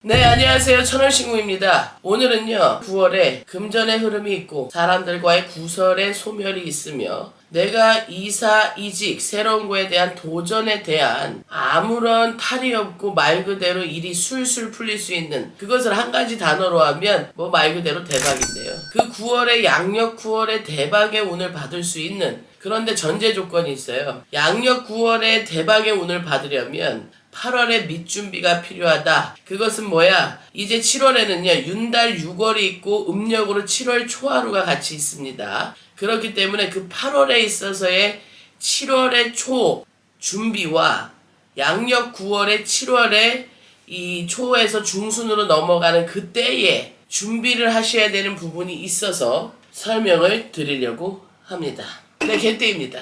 네, 안녕하세요. 천원신궁입니다. 오늘은요, 9월에 금전의 흐름이 있고 사람들과의 구설의 소멸이 있으며 내가 이사, 이직, 새로운 거에 대한 도전에 대한 아무런 탈이 없고 말 그대로 일이 술술 풀릴 수 있는 그것을 한 가지 단어로 하면 말 그대로 대박인데요. 그 9월에 양력 9월에 대박의 운을 받을 수 있는 그런데 전제 조건이 있어요. 양력 9월에 대박의 운을 받으려면 8월에 밑준비가 필요하다. 그것은 뭐야? 이제 7월에는요, 윤달 6월이 있고 음력으로 7월 초하루가 같이 있습니다. 그렇기 때문에 그 8월에 있어서의 7월의 초 준비와 양력 9월의 7월에 이 초에서 중순으로 넘어가는 그때에 준비를 하셔야 되는 부분이 있어서 설명을 드리려고 합니다. 네, 개띠입니다.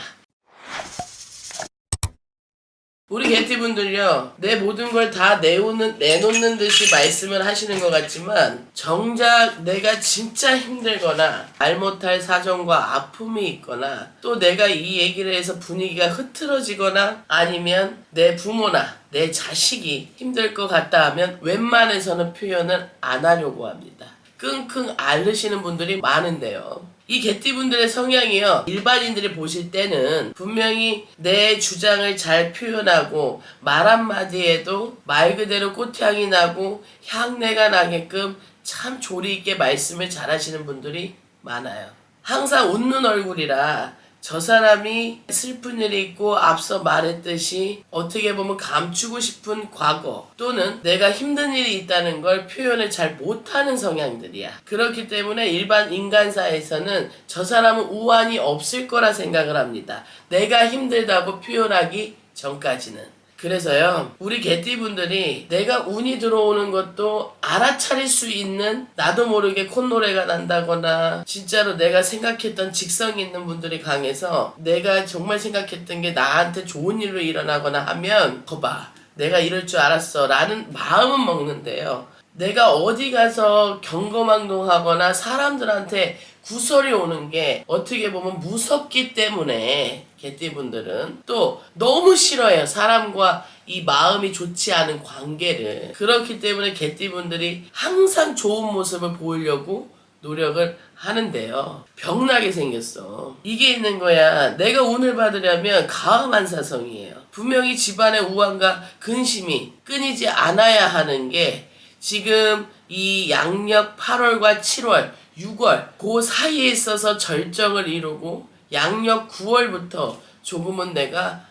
우리 개띠분들요, 내 모든 걸 다 내놓는 듯이 말씀을 하시는 것 같지만 정작 내가 진짜 힘들거나 말 못할 사정과 아픔이 있거나 또 내가 이 얘기를 해서 분위기가 흐트러지거나 아니면 내 부모나 내 자식이 힘들 것 같다 하면 웬만해서는 표현을 안 하려고 합니다. 끙끙 앓으시는 분들이 많은데요. 이 개띠분들의 성향이요, 일반인들이 보실 때는 분명히 내 주장을 잘 표현하고 말 한마디에도 말 그대로 꽃향이 나고 향내가 나게끔 참 조리 있게 말씀을 잘 하시는 분들이 많아요. 항상 웃는 얼굴이라 저 사람이 슬픈 일이 있고 앞서 말했듯이 어떻게 보면 감추고 싶은 과거 또는 내가 힘든 일이 있다는 걸 표현을 잘 못하는 성향들이야. 그렇기 때문에 일반 인간사에서는 저 사람은 우환이 없을 거라 생각을 합니다. 내가 힘들다고 표현하기 전까지는. 그래서요, 우리 개띠분들이 내가 운이 들어오는 것도 알아차릴 수 있는, 나도 모르게 콧노래가 난다거나 진짜로 내가 생각했던 직성이 있는 분들이 강해서 내가 정말 생각했던 게 나한테 좋은 일로 일어나거나 하면 거봐, 내가 이럴 줄 알았어 라는 마음은 먹는데요, 내가 어디 가서 경거망동하거나 사람들한테 구설이 오는 게 어떻게 보면 무섭기 때문에 개띠분들은 또 너무 싫어해요. 사람과 이 마음이 좋지 않은 관계를. 그렇기 때문에 개띠분들이 항상 좋은 모습을 보이려고 노력을 하는데요, 병나게 생겼어. 이게 있는 거야. 내가 운을 받으려면 가음한 사성이에요. 분명히 집안의 우환과 근심이 끊이지 않아야 하는 게 지금 이 양력 8월과 7월 6월 그 사이에 있어서 절정을 이루고 양력 9월부터 조금은 내가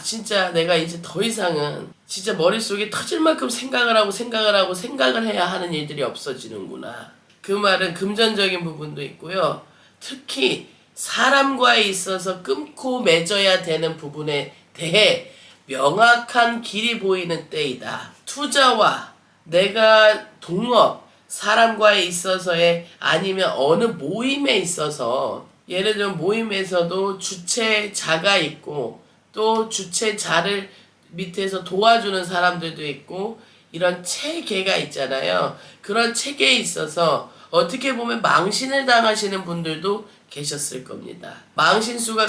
진짜 내가 이제 더 이상은 진짜 머릿속에 터질 만큼 생각을 해야 하는 일들이 없어지는구나. 그 말은 금전적인 부분도 있고요. 특히 사람과에 있어서 끊고 맺어야 되는 부분에 대해 명확한 길이 보이는 때이다. 투자와 내가 동업, 사람과에 있어서의 아니면 어느 모임에 있어서 예를 들면 모임에서도 주체자가 있고 또 주체자를 밑에서 도와주는 사람들도 있고 이런 체계가 있잖아요. 그런 체계에 있어서 어떻게 보면 망신을 당하시는 분들도 계셨을 겁니다. 망신수가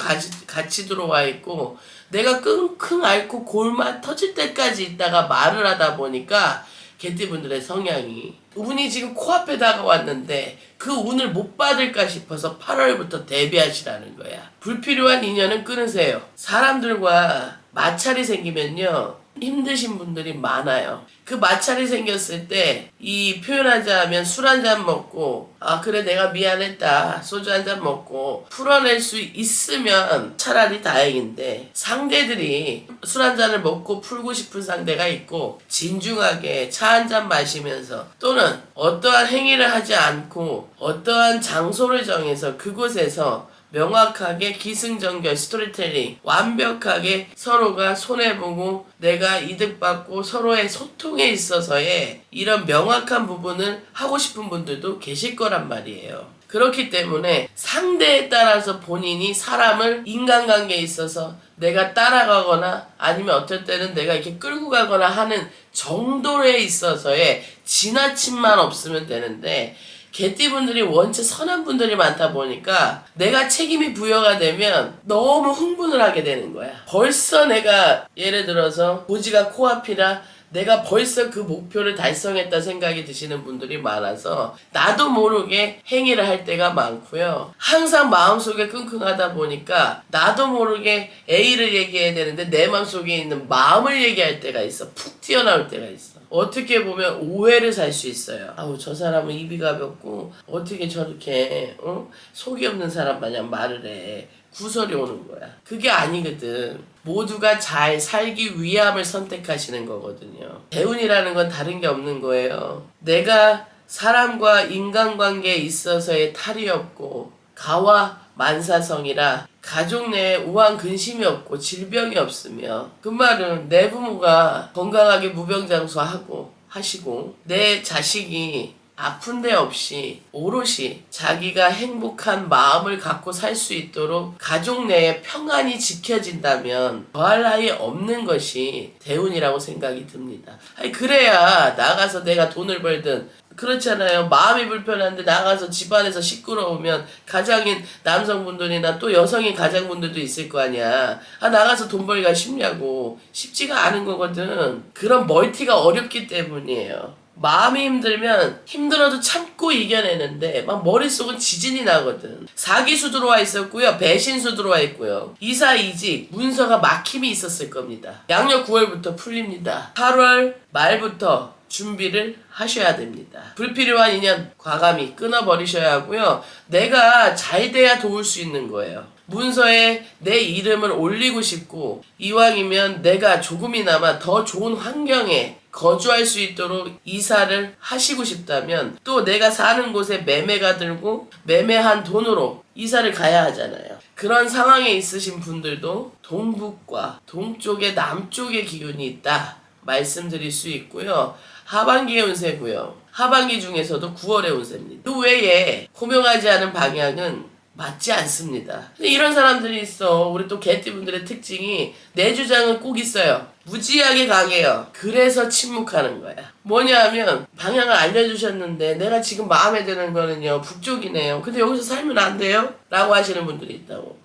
같이 들어와 있고 내가 끙끙 앓고 골마 터질 때까지 있다가 말을 하다 보니까 개띠분들의 성향이 운이 지금 코앞에 다가왔는데 그 운을 못 받을까 싶어서 8월부터 대비하시라는 거야. 불필요한 인연은 끊으세요. 사람들과 마찰이 생기면요, 힘드신 분들이 많아요. 그 마찰이 생겼을 때 이 표현하자면 술 한잔 먹고 그래 내가 미안했다 소주 한잔 먹고 풀어낼 수 있으면 차라리 다행인데, 상대들이 술 한잔을 먹고 풀고 싶은 상대가 있고 진중하게 차 한잔 마시면서 또는 어떠한 행위를 하지 않고 어떠한 장소를 정해서 그곳에서 명확하게 기승전결 스토리텔링 완벽하게 서로가 손해보고 내가 이득받고 서로의 소통에 있어서의 이런 명확한 부분을 하고 싶은 분들도 계실 거란 말이에요. 그렇기 때문에 상대에 따라서 본인이 사람을 인간관계에 있어서 내가 따라가거나 아니면 어떨 때는 내가 이렇게 끌고 가거나 하는 정도에 있어서의 지나침만 없으면 되는데, 개띠분들이 원체 선한 분들이 많다 보니까 내가 책임이 부여가 되면 너무 흥분을 하게 되는 거야. 벌써 내가 예를 들어서 고지가 코앞이라 내가 벌써 그 목표를 달성했다 생각이 드시는 분들이 많아서 나도 모르게 행위를 할 때가 많고요. 항상 마음속에 끙끙하다 보니까 나도 모르게 A를 얘기해야 되는데 내 마음속에 있는 마음을 얘기할 때가 있어. 푹 튀어나올 때가 있어. 어떻게 보면 오해를 살 수 있어요. 아우, 저 사람은 입이 가볍고 어떻게 저렇게 속이 없는 사람 마냥 말을 해. 구설이 오는 거야. 그게 아니거든. 모두가 잘 살기 위함을 선택하시는 거거든요. 대운이라는 건 다른 게 없는 거예요. 내가 사람과 인간관계에 있어서의 탈이 없고 가와 만사성이라 가족 내에 우한 근심이 없고 질병이 없으며, 그 말은 내 부모가 건강하게 무병장수하고 하시고 내 자식이 아픈 데 없이 오롯이 자기가 행복한 마음을 갖고 살 수 있도록 가족 내에 평안이 지켜진다면 더할 나위 없는 것이 대운이라고 생각이 듭니다. 아니, 그래야 나가서 내가 돈을 벌든, 그렇잖아요. 마음이 불편한데 나가서 집안에서 시끄러우면 가장인 남성분들이나 또 여성인 가장분들도 있을 거 아니야. 아, 나가서 돈 벌기가 쉽냐고. 쉽지가 않은 거거든. 그런 멀티가 어렵기 때문이에요. 마음이 힘들면 힘들어도 참고 이겨내는데 막 머릿속은 지진이 나거든. 사기수 들어와 있었고요. 배신수 들어와 있고요. 이사이직 문서가 막힘이 있었을 겁니다. 양력 9월부터 풀립니다. 8월 말부터 준비를 하셔야 됩니다. 불필요한 인연 과감히 끊어버리셔야 하고요. 내가 잘 돼야 도울 수 있는 거예요. 문서에 내 이름을 올리고 싶고 이왕이면 내가 조금이나마 더 좋은 환경에 거주할 수 있도록 이사를 하시고 싶다면 또 내가 사는 곳에 매매가 들고 매매한 돈으로 이사를 가야 하잖아요. 그런 상황에 있으신 분들도 동북과 동쪽의 남쪽의 기운이 있다 말씀드릴 수 있고요. 하반기의 운세고요. 하반기 중에서도 9월의 운세입니다. 그 외에 호명하지 않은 방향은 맞지 않습니다. 이런 사람들이 있어. 우리 또 개띠분들의 특징이 내 주장은 꼭 있어요. 무지하게 강해요. 그래서 침묵하는 거야. 뭐냐 하면 방향을 알려주셨는데 내가 지금 마음에 드는 거는요 북쪽이네요. 근데 여기서 살면 안 돼요? 라고 하시는 분들이 있다고.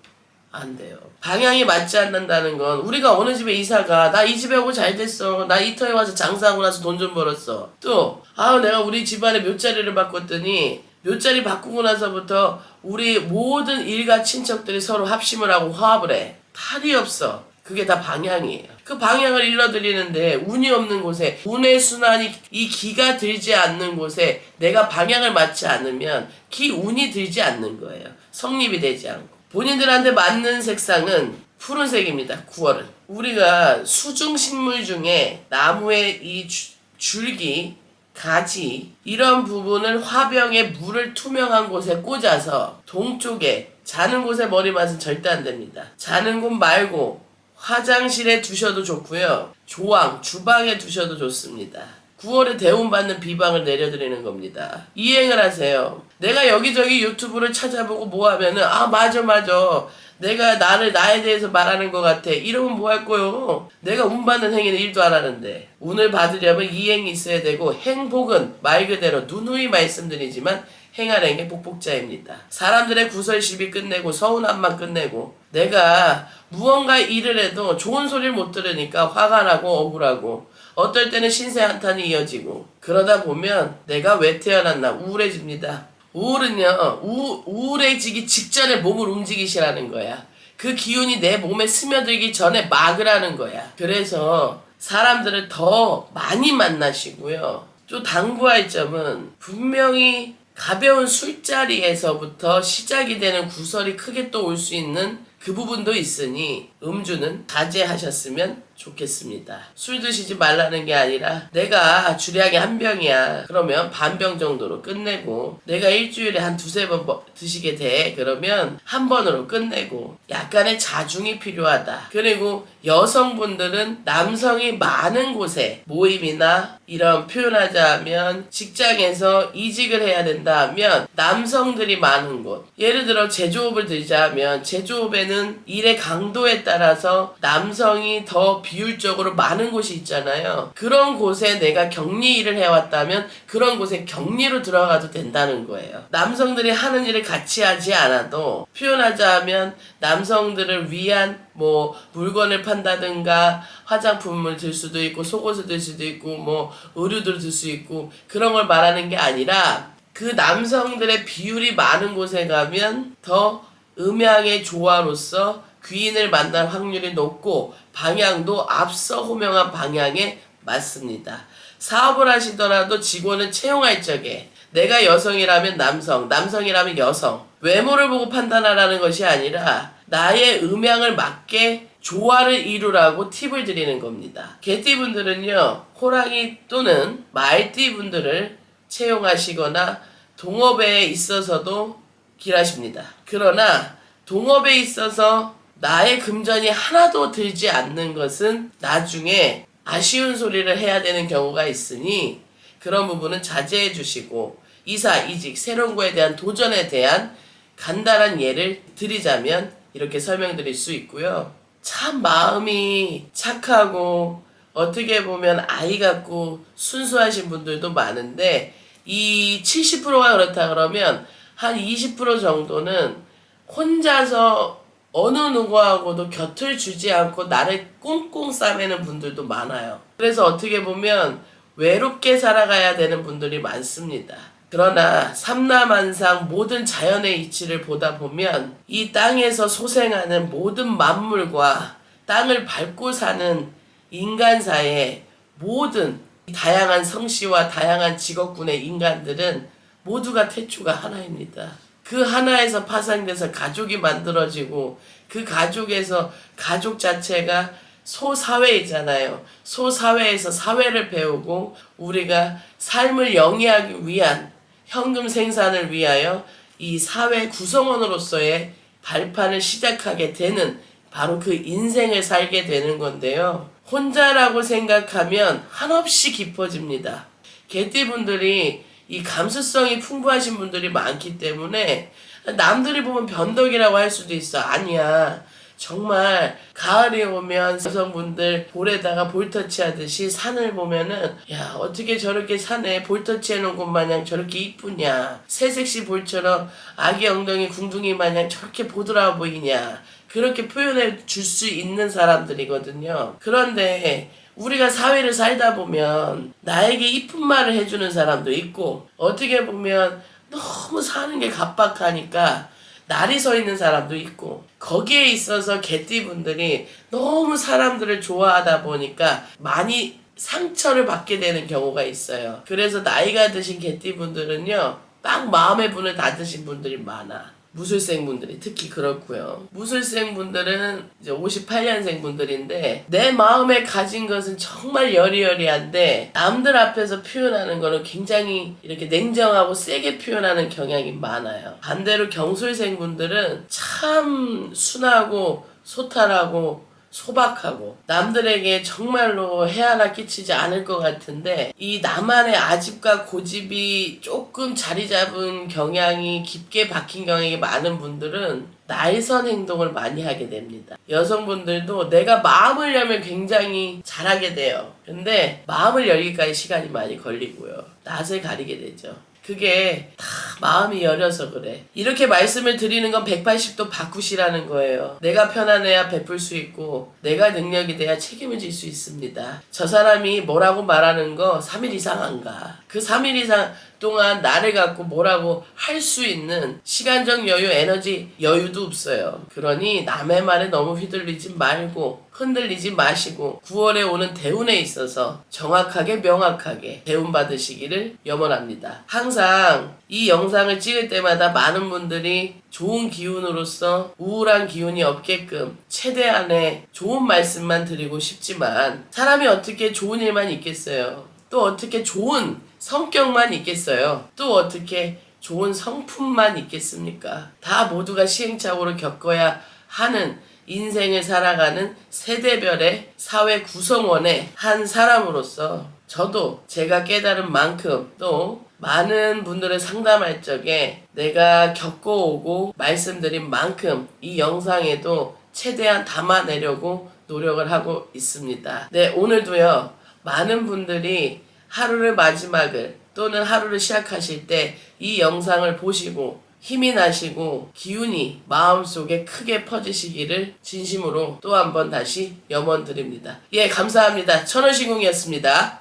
안 돼요. 방향이 맞지 않는다는 건 우리가 어느 집에 이사가 나 이 집에 오고 잘 됐어. 나 이 터에 와서 장사하고 나서 돈 좀 벌었어. 또 내가 우리 집안에 묘자리를 바꿨더니 묘자리 바꾸고 나서부터 우리 모든 일가 친척들이 서로 합심을 하고 화합을 해. 탈이 없어. 그게 다 방향이에요. 그 방향을 일러드리는데 운이 없는 곳에 운의 순환이 이 기가 들지 않는 곳에 내가 방향을 맞지 않으면 운이 들지 않는 거예요. 성립이 되지 않고. 본인들한테 맞는 색상은 푸른색입니다. 9월은. 우리가 수중식물 중에 나무의 이 줄기, 가지 이런 부분을 화병에 물을 투명한 곳에 꽂아서 동쪽에 자는 곳에 머리 맞으면 절대 안 됩니다. 자는 곳 말고 화장실에 두셔도 좋고요. 조왕, 주방에 두셔도 좋습니다. 9월에 대운받는 비방을 내려드리는 겁니다. 이행을 하세요. 내가 여기저기 유튜브를 찾아보고 뭐 하면은 맞아 내가 나에 대해서 말하는 것 같아. 이러면 뭐 할 거요? 내가 운 받는 행위는 1도 안 하는데. 운을 받으려면 이행이 있어야 되고 행복은 말 그대로 누누이 말씀드리지만 행하는 게 복복자입니다. 사람들의 구설 시비 끝내고 서운함만 끝내고 내가 무언가 일을 해도 좋은 소리를 못 들으니까 화가 나고 억울하고 어떨 때는 신세 한탄이 이어지고 그러다 보면 내가 왜 태어났나 우울해집니다. 우울은요 우울해지기 직전에 몸을 움직이시라는 거야. 그 기운이 내 몸에 스며들기 전에 막으라는 거야. 그래서 사람들을 더 많이 만나시고요. 또 당부할 점은 분명히 가벼운 술자리에서부터 시작이 되는 구설이 크게 또 올 수 있는 그 부분도 있으니 음주는 자제하셨으면 좋겠습니다. 술 드시지 말라는 게 아니라 내가 주량이 한 병이야. 그러면 반병 정도로 끝내고 내가 일주일에 한 두세 번 드시게 돼. 그러면 한 번으로 끝내고 약간의 자중이 필요하다. 그리고 여성분들은 남성이 많은 곳에 모임이나 이런 표현하자면 직장에서 이직을 해야 된다 하면 남성들이 많은 곳 예를 들어 제조업을 들자면 제조업에는 일의 강도에 따라서 남성이 더 비율적으로 많은 곳이 있잖아요. 그런 곳에 내가 격리 일을 해왔다면 그런 곳에 격리로 들어가도 된다는 거예요. 남성들이 하는 일을 같이 하지 않아도 표현하자면 남성들을 위한 물건을 판다든가 화장품을 들 수도 있고 속옷을 들 수도 있고 의류들을 들 수 있고 그런 걸 말하는 게 아니라 그 남성들의 비율이 많은 곳에 가면 더 음양의 조화로서 귀인을 만날 확률이 높고 방향도 앞서 호명한 방향에 맞습니다. 사업을 하시더라도 직원을 채용할 적에 내가 여성이라면 남성, 남성이라면 여성 외모를 보고 판단하라는 것이 아니라 나의 음양을 맞게 조화를 이루라고 팁을 드리는 겁니다. 개띠분들은요, 호랑이 또는 말띠분들을 채용하시거나 동업에 있어서도 길하십니다. 그러나 동업에 있어서 나의 금전이 하나도 들지 않는 것은 나중에 아쉬운 소리를 해야 되는 경우가 있으니 그런 부분은 자제해 주시고 이사, 이직, 새로운 거에 대한 도전에 대한 간단한 예를 드리자면 이렇게 설명드릴 수 있고요. 참 마음이 착하고 어떻게 보면 아이 같고 순수하신 분들도 많은데 이 70%가 그렇다 그러면 한 20% 정도는 혼자서 어느 누구하고도 곁을 주지 않고 나를 꽁꽁 싸매는 분들도 많아요. 그래서 어떻게 보면 외롭게 살아가야 되는 분들이 많습니다. 그러나 삼라만상 모든 자연의 이치를 보다 보면 이 땅에서 소생하는 모든 만물과 땅을 밟고 사는 인간사의 모든 다양한 성씨와 다양한 직업군의 인간들은 모두가 태초가 하나입니다. 그 하나에서 파생돼서 가족이 만들어지고 그 가족에서 가족 자체가 소사회이잖아요. 소사회에서 사회를 배우고 우리가 삶을 영위하기 위한 현금 생산을 위하여 이 사회 구성원으로서의 발판을 시작하게 되는 바로 그 인생을 살게 되는 건데요. 혼자라고 생각하면 한없이 깊어집니다. 개띠분들이 이 감수성이 풍부하신 분들이 많기 때문에 남들이 보면 변덕이라고 할 수도 있어. 아니야. 정말 가을이 오면 여성분들 볼에다가 볼터치 하듯이 산을 보면은 야 어떻게 저렇게 산에 볼터치 해놓은 것 마냥 저렇게 이쁘냐, 새색시 볼처럼 아기 엉덩이 궁둥이 마냥 저렇게 보드라워 보이냐, 그렇게 표현해 줄 수 있는 사람들이거든요. 그런데 우리가 사회를 살다 보면 나에게 이쁜 말을 해주는 사람도 있고 어떻게 보면 너무 사는 게 각박하니까 날이 서 있는 사람도 있고 거기에 있어서 개띠분들이 너무 사람들을 좋아하다 보니까 많이 상처를 받게 되는 경우가 있어요. 그래서 나이가 드신 개띠분들은요 딱 마음의 문을 닫으신 분들이 많아. 무술생 분들이 특히 그렇고요. 무술생 분들은 이제 58년생 분들인데 내 마음에 가진 것은 정말 여리여리한데 남들 앞에서 표현하는 거는 굉장히 이렇게 냉정하고 세게 표현하는 경향이 많아요. 반대로 경술생 분들은 참 순하고 소탈하고 소박하고 남들에게 정말로 해하나 끼치지 않을 것 같은데 이 나만의 아집과 고집이 조금 자리 잡은 경향이 깊게 박힌 경향이 많은 분들은 날선 행동을 많이 하게 됩니다. 여성분들도 내가 마음을 열면 굉장히 잘하게 돼요. 근데 마음을 열기까지 시간이 많이 걸리고요. 낯을 가리게 되죠. 그게 다 마음이 여려서 그래. 이렇게 말씀을 드리는 건 180도 바꾸시라는 거예요. 내가 편안해야 베풀 수 있고 내가 능력이 돼야 책임을 질 수 있습니다. 저 사람이 뭐라고 말하는 거 3일 이상 안 가. 그 3일 이상 동안 나를 갖고 뭐라고 할 수 있는 시간적 여유, 에너지 여유도 없어요. 그러니 남의 말에 너무 휘둘리지 말고 흔들리지 마시고 9월에 오는 대운에 있어서 정확하게 명확하게 대운 받으시기를 염원합니다. 항상 이 영상을 찍을 때마다 많은 분들이 좋은 기운으로서 우울한 기운이 없게끔 최대한의 좋은 말씀만 드리고 싶지만 사람이 어떻게 좋은 일만 있겠어요. 또 어떻게 좋은 성격만 있겠어요. 또 어떻게 좋은 성품만 있겠습니까? 다 모두가 시행착오를 겪어야 하는 인생을 살아가는 세대별의 사회 구성원의 한 사람으로서 저도 제가 깨달은 만큼 또 많은 분들을 상담할 적에 내가 겪어오고 말씀드린 만큼 이 영상에도 최대한 담아내려고 노력을 하고 있습니다. 네, 오늘도요, 많은 분들이 하루를 마지막을 또는 하루를 시작하실 때 이 영상을 보시고 힘이 나시고 기운이 마음속에 크게 퍼지시기를 진심으로 또 한 번 다시 염원드립니다. 예, 감사합니다. 천원시공이었습니다.